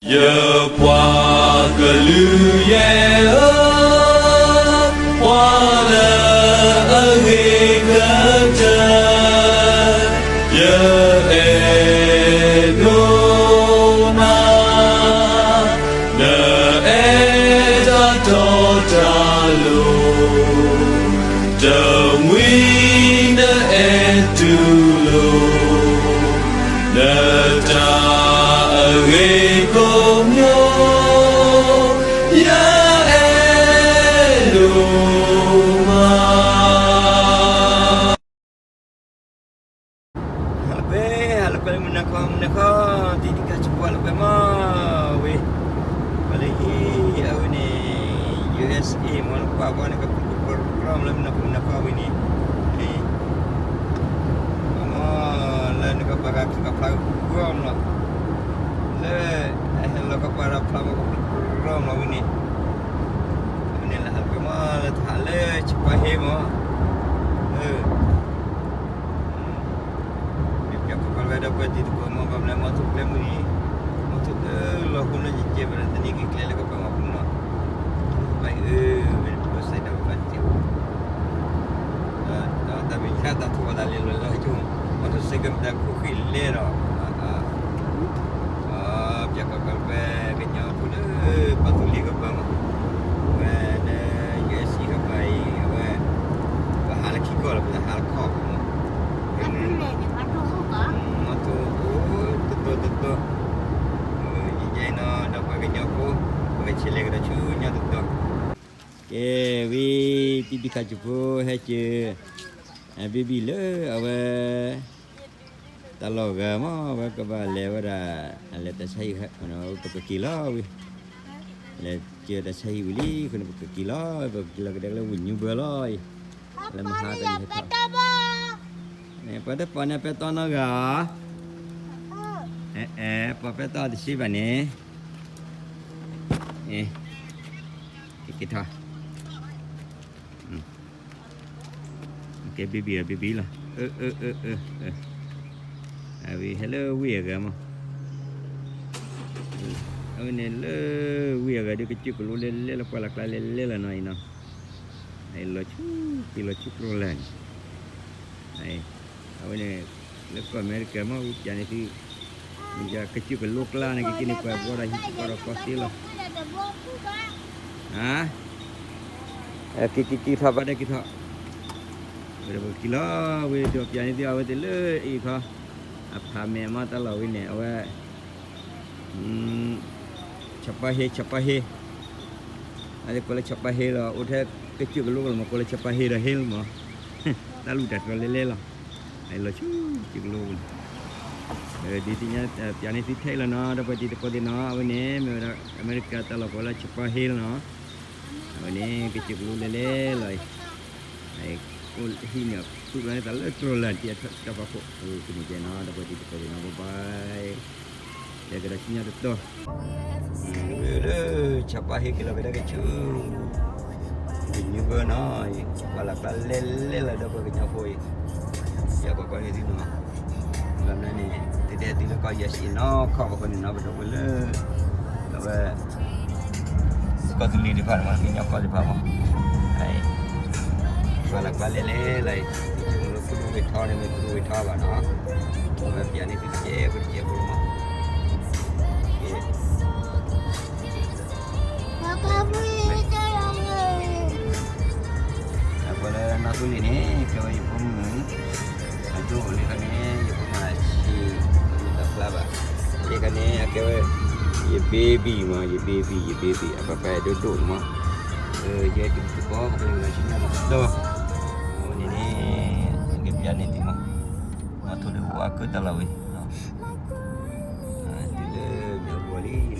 夜花个绿叶儿，花了黑个针，夜爱路那，那爱着多着路，正为那爱走路，那家爱。Tiga cepat lepas mah, weh. Balik awak ni USA malu apa ni program lah nak awak ni. Lah nak pakai program lah. Lah para program lah ni. Ini lah lepas mah tak le cepat he mah. Dapat itu kau mau bela masuk bela ni masuk lah aku nak je berada ni kita lagi apa aku nak baik benda saya dapat je tapi kita tu ada lelah tu masuk segam dah kuil lera jaga kalbe kenya pun patuli ke bang mana yes ke baik hal kikol hal kok betul Jena dapat kerja aku pakai celek dah cunya betul okey we tibi kajupo haje baby le awe talo ga ma wa ka ba le wa da le ta sai ha no ka kilo we le je da sai wili ka ka kilo ka da le wunyu ba loi le ma ha ka ni ne pada pana petona ga apa tahu di sini ni? Kita. Okay, baby lah. Abi hello we agak mah. Ini le we agak dia kecil kalau le lah pala kala le lah naik nah. Ai lo cukuran. Ai, awak ni lepas Amerika mah jangan itu. Dia kecil ke luk lah nak kini kau buat dah hidup para pasti lah. Ha? Kita pada kita. Berapa kilo? Berapa pian itu awak tu le? Ika. Apa memang tak lalu ini awak. Capahe. Ada kalau capahe lah. Udah kecil ke luk lah. Kalau capahe dah hil mah. Lalu dah kalau lele lah. Ayolah kecil ke luk. Di sini pian itu thai lah na dapat di tempat na awak ni Amerika tak lalu lah cepat hil na awak ni kecil dulu lele lah kul hini tu kan tak lalu trolan dia tak apa kok kini jena dapat di tempat na bye dia kena sini ada tu cepat hil kita beda kecil ini pun na balak lele lah dapat kenyapoi ya kau ni tu na dalam ni tidak kau yes ino kau apa ni nak betul-betul tapi kau tu ni di mana maknanya kau di mana hai balak balele lai kalau kudu withau ni kudu withau lah no tapi pian itu je belum apa lah nak tu ni kau ibu aduh ni kan ni ibu masih laba. Dia kan ni akhirnya ye baby apa duduk mah. Dia duduk bawah kalau sini tu. Oh ni dia pian ni mah. Atau dia buat ke tak lawi. Dia dia boleh.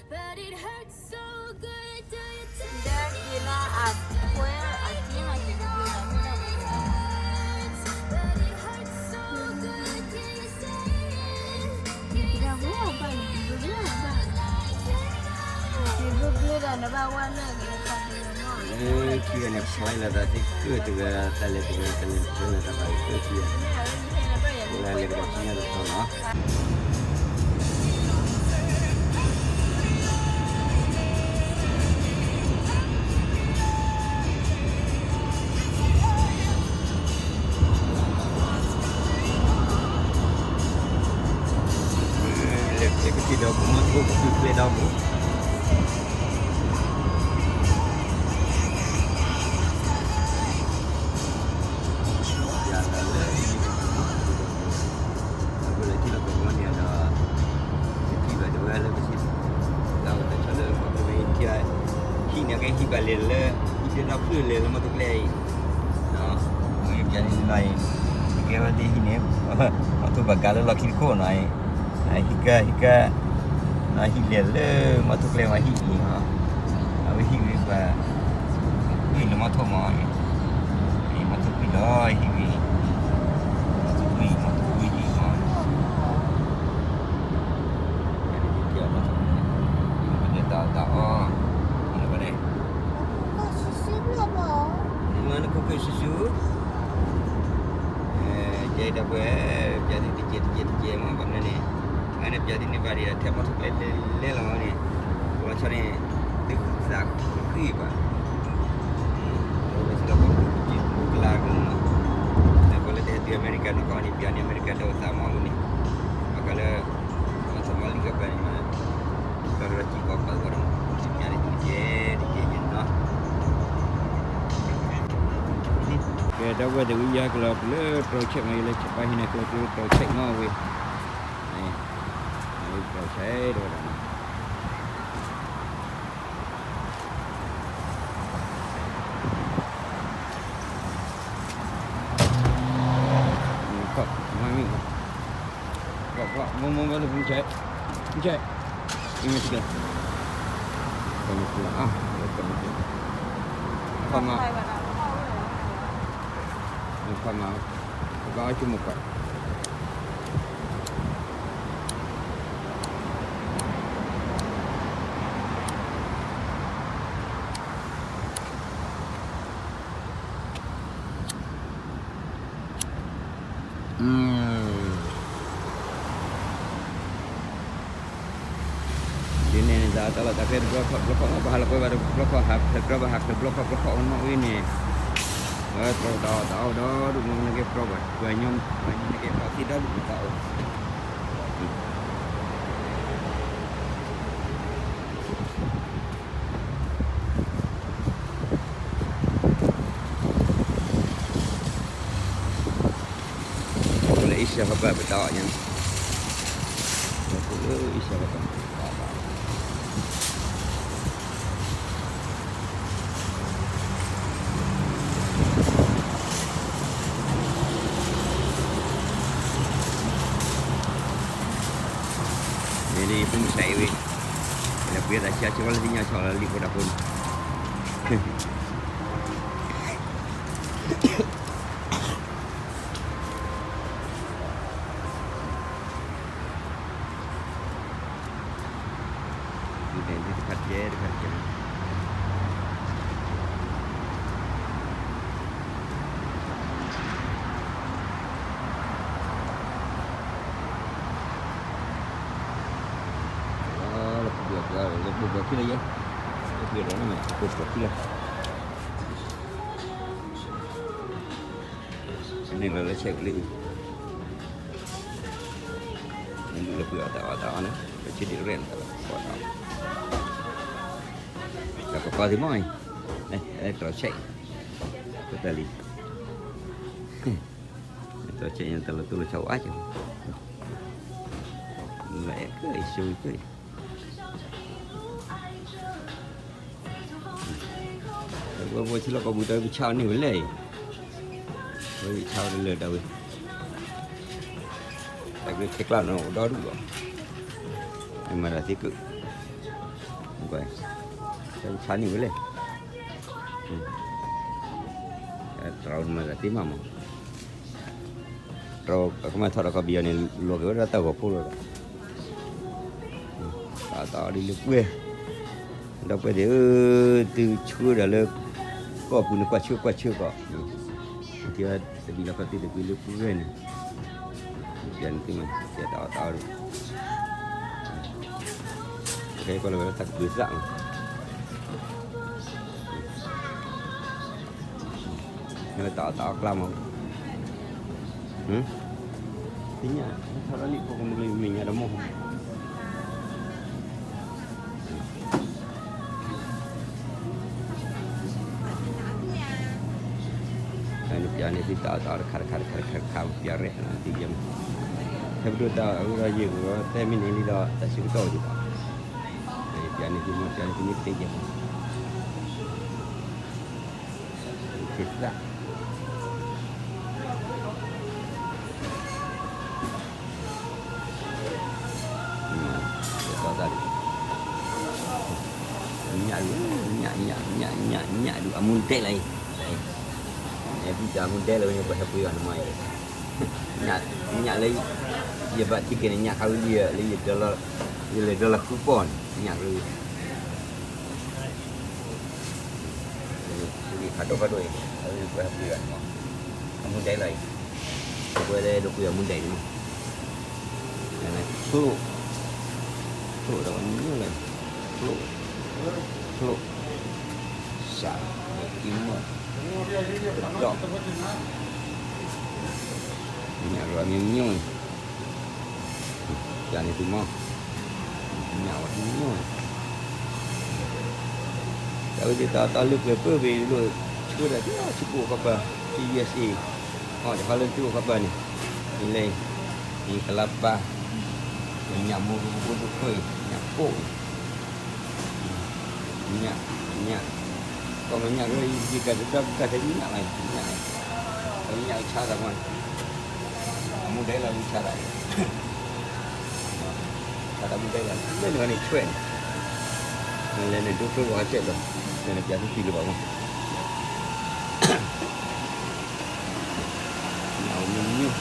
But it hurts so good. Do you tell me? You know, I swear, I feel like you're gonna be but it hurts so good. Do you say it? warna kita tengok. Kira nak selain lah tadi ke tiga tali tak baik ke kira. Ni hari ni saya nak bayar. Mulai lagi bakinya tu lah. Kecil dah pun tu kecil dah pun. Lele, dia nak pergi lele mata play. Mungkin jadi lain. Kira dia ini, waktu bagal lagi kau naik. Hika, lele mata play mah hiki. Abi hiki ba. Ini mata mah. Ini mata pilih hiki. Mata hiki mah. Jadi dia mata ni. Dia tak. Mana kau ke susu? Jadi apa? Jadi DJ mana benda ni? Mana jadi ni bari tiap masuk le lah ni. Kalau cari tu sak kiri ba. Kalau sudah kau DJ kelar kan. Kalau di Amerika nak kau ni pian Amerika dah sama ni. Kalau sama lagi apa ni mana? Kalau lagi kau kalau orang cari DJ ni lah. Okay, dah buat dari ya kalau boleh projek mai le cepat hina ke tu projek mau we. Ni projek dah dah. Ni kok mami. Kok mau baru projek. Projek. Ini tiga. Kamu pulang Kamu. Bukan mau, bukan cuma bukan. Ini dah tahu tak kira blok apa hal apa baru blok apa ini. Tahu dah dulu nak ke probat. Banyak nak ke pasti dah dulu tahu. Boleh isya apa betawaknya. Boleh isya apa. Jadi pun saya we. Bila biar dah siap cuba lagi nyat soal lagi pada pun. Ini dekat je. Lebih berkira ya. Lebih dah nama. Lebih berkira. Ini adalah cek lagi. Ini lebih ada ni. Kecil di rent kalau buat apa. Tak apa di mai. Terus cek. Totally. Terus cek yang terlalu jauh aja. Mulai ke isu ke. Buat sila kau buat bicau ni boleh. Buat bicau boleh dah. Tapi ceklah no, dah dulu. Memang dah tikuk. Bukan. Bicau ni boleh. Terlalu mana timah mau. Terlalu aku mah thora kau biar ni luar ke dah tahu apa pula. Tak tahu di luar. Dapat dia tu cua dah le. Kau pun kuat cua kau. Dia sebila kau tidak pilih pun. Jangan tengok dia tahu. Okey kalau tak besar. Kalau tak kelam. Tinya, kalau ni kau boleh minyak dah moh. Yang ni kita tahu kar biar nanti jam. Saya betul tahu raja gua. Saya ini dah tak suka tahu juga. Yang ni cuma yang ini saja. Kita. Kita tadi. Nyak dua muntel lagi. Dia model lah punya pasal puan mai. Nyak lagi dia buat chicken nyak kau dia $1 kupon nyak lu. Jadi kado ini. Kalau pasal puan mau. Model lagi. Boleh ada puan model ni. Jangan tu dah ni lah. Tu. Sah. Ini Dok. Minyak goreng minyak. Jangan itu mah. Minyak goreng minyak. Kalau dia tak tahu apa dulu cukup dah dia cukup apa USA. Oh kalau tu apa ni? Nilai ni kelapa. Minyak bubuk minyak pok. Minyak Kau minyak ni jika kita kata minyak lain. Minyak cara mana? Model lah cara. Cara model lah. Ini dengan ni trend. Ini dua puluh wajib lah. Ini biasa tiga bawah. Minyak.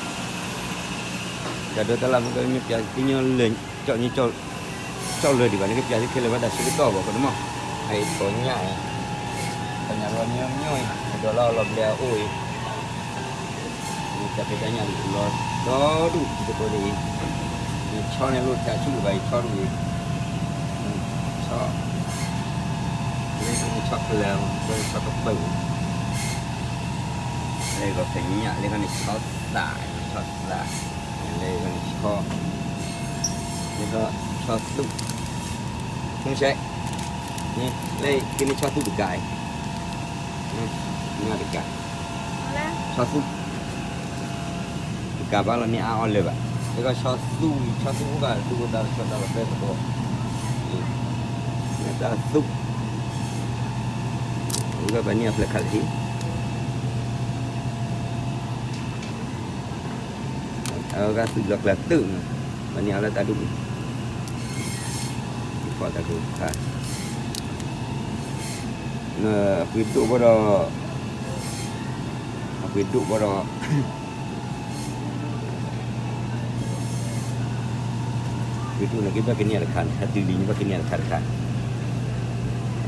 Jadi dalam ni biasa tinggal len. Cok le di mana ke biasa kalau ada sekitar apa nama? Hai punya. Tanya ruannya nyoy, dolar beli oi. Ni tapi tanya dolar. Dodu kita boleh. Ni chone lu tak cuba baik chone ni. Chok. Ni chok lem, chok bau. Đây có phải nhẹ lên con này chót lại. Đây con này cho. Đây có cho tụ. Không chạy. Đây cái này cho tụ được cài. Ini ada ikan. Sasu. Ikan balon ni awal le ba. Ika sasu bukan tu dah lepas tu. Ini sasu. Juga banyak pelakal ni. Agak sudah kelatu. Banyak alat aduk. Kau tak tahu. Nah, aku hidup pada itu lagi pakai ni alkan, hati ini pakai ni alkan.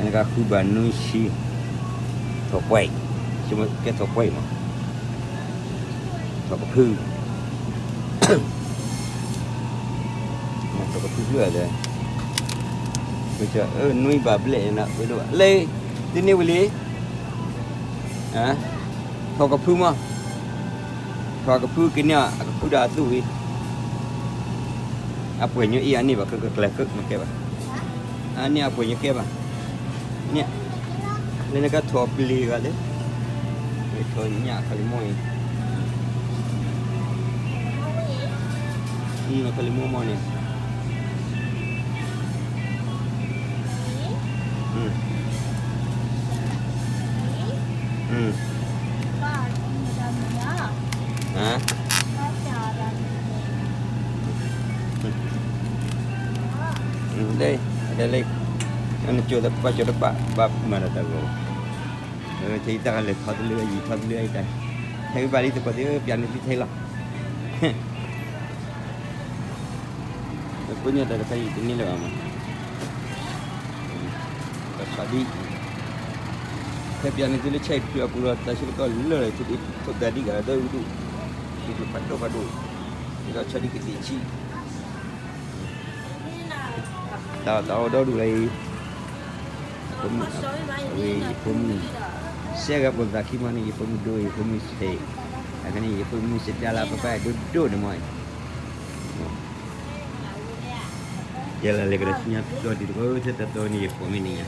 Ini aku banu si topai, cuma ke topai mah, topai. Topai juga ada. Macam nui bable nak betul. Le Sini boleh? Kau kepu mah? Kau kepu kena aku dah tu. Apa yang ni bak kelekek makan bah. Ni apa yang ke bah? Ni. Ni nak thop beli kali. Itu nyak kali moi. Kali mo ni. Đây, ada lagi. Anu cuba dapat bab mana tahu. Cerita kan le thot lưỡi ai đây. Thấy bài đi từ cái biar đi thấy lah. Punya ada kayak ini lah. tadi. Tapi yang itu leceh tu aku rasa kalau lelai tu itu tadi kan ada itu padu. Kita cari kecil. Tahu dulu lagi. Pun saya pun tak kira ni pun doi pun mesti. Akan ni pun mesti jalan apa duduk ni mai. Jalan lagi dah senyap tu di bawah tu ni pun ni.